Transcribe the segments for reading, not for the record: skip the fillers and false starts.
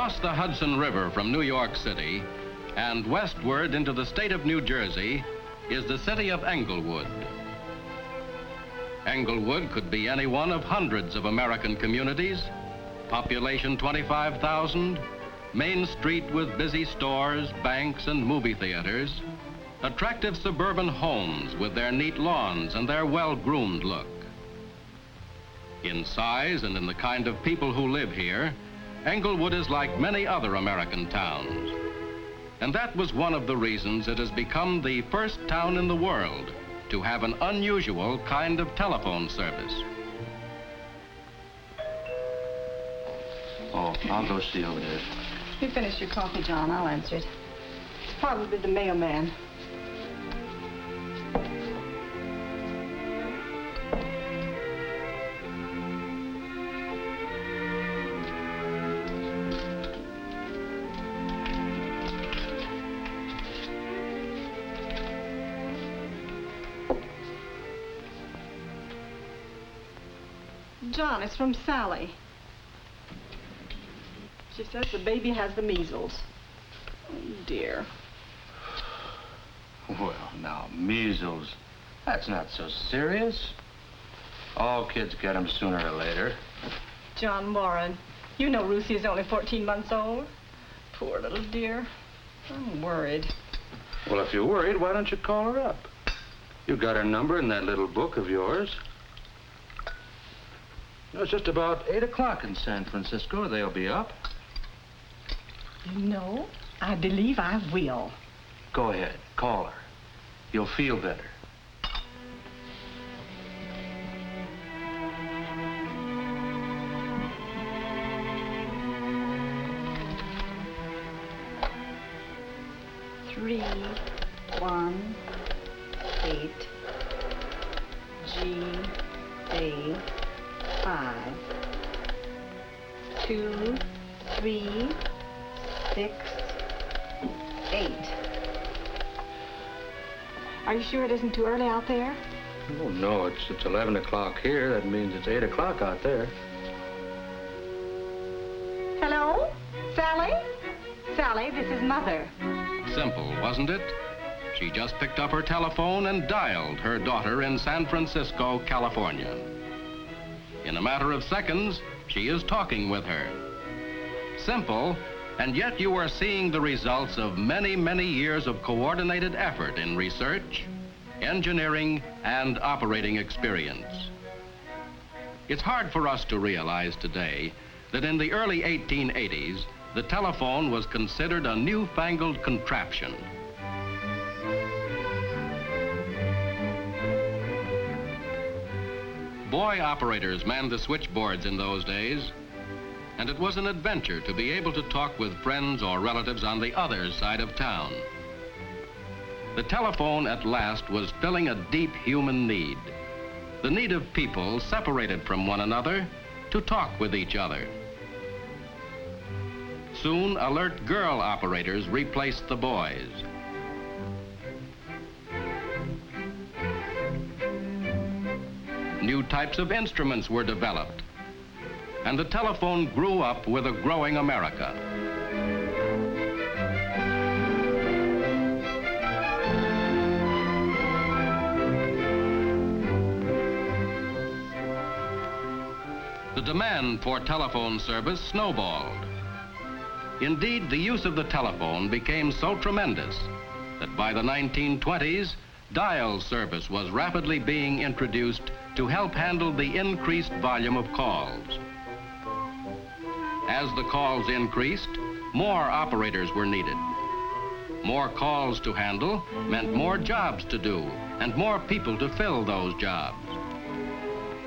Across the Hudson River from New York City and westward into the state of New Jersey is the city of Englewood. Englewood could be any one of hundreds of American communities, population 25,000, main street with busy stores, banks, and movie theaters, attractive suburban homes with their neat lawns and their well-groomed look. In size and in the kind of people who live here, Englewood is like many other American towns. And that was one of the reasons it has become the first town in the world to have an unusual kind of telephone service. Oh, I'll go see who it is. You finish your coffee, John. I'll answer it. Probably the mailman. John, it's from Sally. She says the baby has the measles. Oh, dear. Well, now, measles. That's not so serious. All kids get them sooner or later. John Warren, you know Lucy only 14 months old. Poor little dear. I'm worried. Well, if you're worried, why don't you call her up? You got her number in that little book of yours. It's just about 8 o'clock in San Francisco. They'll be up. You know, I believe I will. Go ahead, call her. You'll feel better. Three, 1, 8, G, A, 5, 2, 3, 6, 8. Are you sure it isn't too early out there? Oh, no, it's 11 o'clock here. That means it's 8 o'clock out there. Hello? Sally? Sally, this is Mother. Simple, wasn't it? She just picked up her telephone and dialed her daughter in San Francisco, California. In a matter of seconds, she is talking with her. Simple, and yet you are seeing the results of many, many years of coordinated effort in research, engineering, and operating experience. It's hard for us to realize today that in the early 1880s, the telephone was considered a newfangled contraption. Boy operators manned the switchboards in those days, and it was an adventure to be able to talk with friends or relatives on the other side of town. The telephone at last was filling a deep human need, the need of people separated from one another to talk with each other. Soon, alert girl operators replaced the boys. New types of instruments were developed, and the telephone grew up with a growing America. The demand for telephone service snowballed. Indeed, the use of the telephone became so tremendous that by the 1920s, dial service was rapidly being introduced to help handle the increased volume of calls. As the calls increased, more operators were needed. More calls to handle meant more jobs to do and more people to fill those jobs.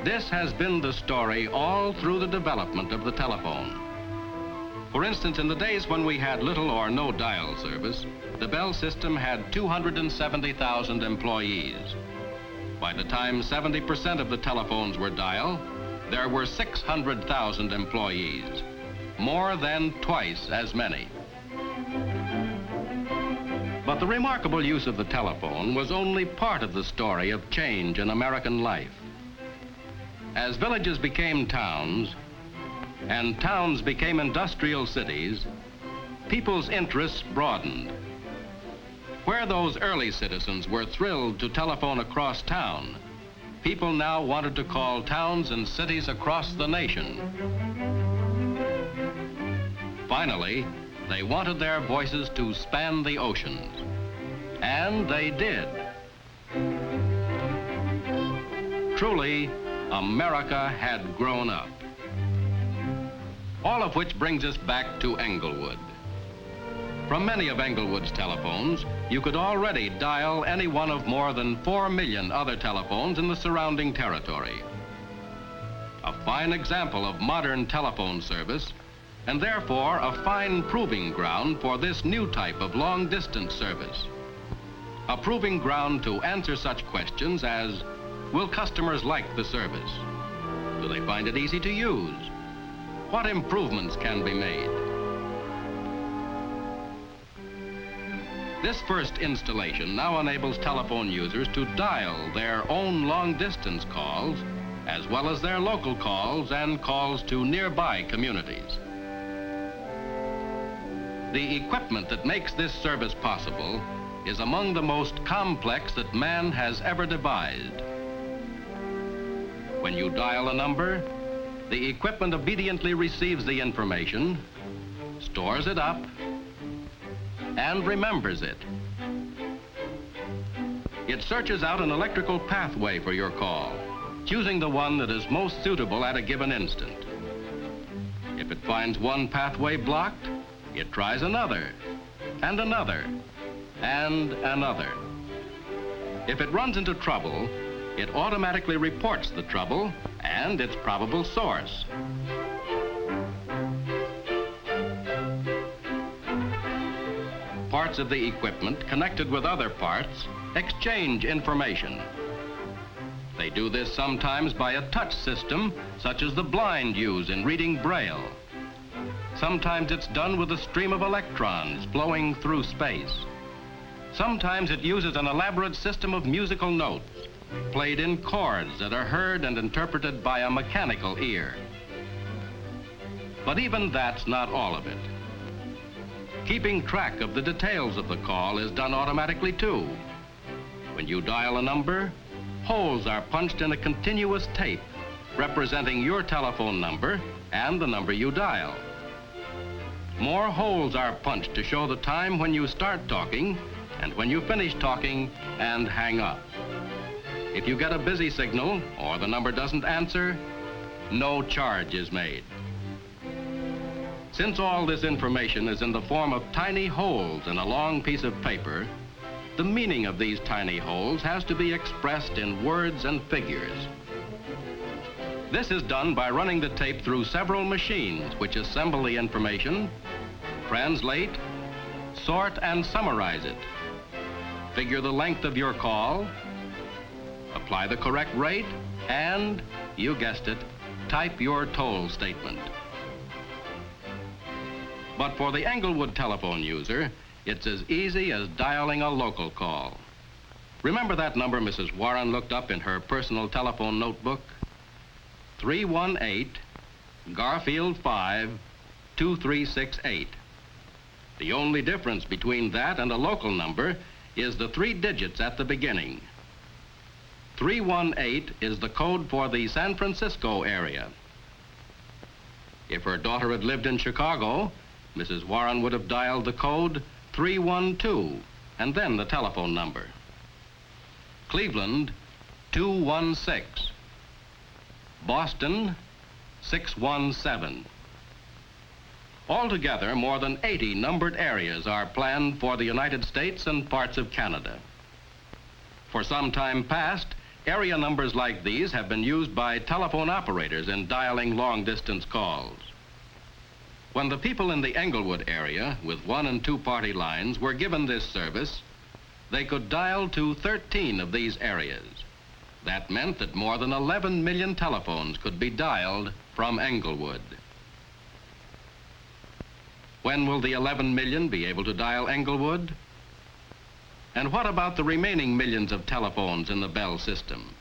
This has been the story all through the development of the telephone. For instance, in the days when we had little or no dial service, the Bell system had 270,000 employees. By the time 70% of the telephones were dialed, there were 600,000 employees, more than twice as many. But the remarkable use of the telephone was only part of the story of change in American life. As villages became towns, and towns became industrial cities, people's interests broadened. Where those early citizens were thrilled to telephone across town, people now wanted to call towns and cities across the nation. Finally, they wanted their voices to span the oceans. And they did. Truly, America had grown up. All of which brings us back to Englewood. From many of Englewood's telephones, you could already dial any one of more than 4 million other telephones in the surrounding territory. A fine example of modern telephone service, and therefore a fine proving ground for this new type of long-distance service. A proving ground to answer such questions as, will customers like the service? Do they find it easy to use? What improvements can be made? This first installation now enables telephone users to dial their own long-distance calls, as well as their local calls and calls to nearby communities. The equipment that makes this service possible is among the most complex that man has ever devised. When you dial a number, the equipment obediently receives the information, stores it up, and remembers it. It searches out an electrical pathway for your call, choosing the one that is most suitable at a given instant. If it finds one pathway blocked, it tries another, and another, and another. If it runs into trouble, it automatically reports the trouble and its probable source. Parts of the equipment connected with other parts exchange information. They do this sometimes by a touch system, such as the blind use in reading Braille. Sometimes it's done with a stream of electrons flowing through space. Sometimes it uses an elaborate system of musical notes, played in chords that are heard and interpreted by a mechanical ear. But even that's not all of it. Keeping track of the details of the call is done automatically too. When you dial a number, holes are punched in a continuous tape representing your telephone number and the number you dial. More holes are punched to show the time when you start talking and when you finish talking and hang up. If you get a busy signal or the number doesn't answer, no charge is made. Since all this information is in the form of tiny holes in a long piece of paper, the meaning of these tiny holes has to be expressed in words and figures. This is done by running the tape through several machines which assemble the information, translate, sort and summarize it, figure the length of your call, apply the correct rate, and, you guessed it, type your toll statement. But for the Englewood telephone user, it's as easy as dialing a local call. Remember that number Mrs. Warren looked up in her personal telephone notebook? 318 Garfield 5 2368. The only difference between that and a local number is the 3 digits at the beginning. 318 is the code for the San Francisco area. If her daughter had lived in Chicago, Mrs. Warren would have dialed the code 312 and then the telephone number. Cleveland, 216. Boston, 617. Altogether, more than 80 numbered areas are planned for the United States and parts of Canada. For some time past, area numbers like these have been used by telephone operators in dialing long-distance calls. When the people in the Englewood area with 1- and 2-party lines were given this service, they could dial to 13 of these areas. That meant that more than 11 million telephones could be dialed from Englewood. When will the 11 million be able to dial Englewood? And what about the remaining millions of telephones in the Bell system?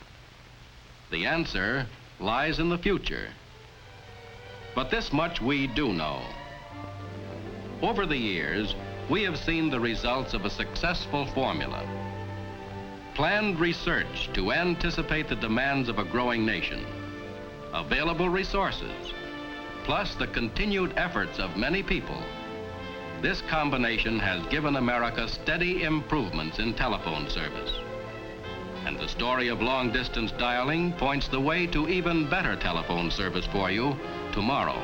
The answer lies in the future. But this much we do know. Over the years, we have seen the results of a successful formula. Planned research to anticipate the demands of a growing nation, available resources, plus the continued efforts of many people. This combination has given America steady improvements in telephone service. And the story of long-distance dialing points the way to even better telephone service for you tomorrow.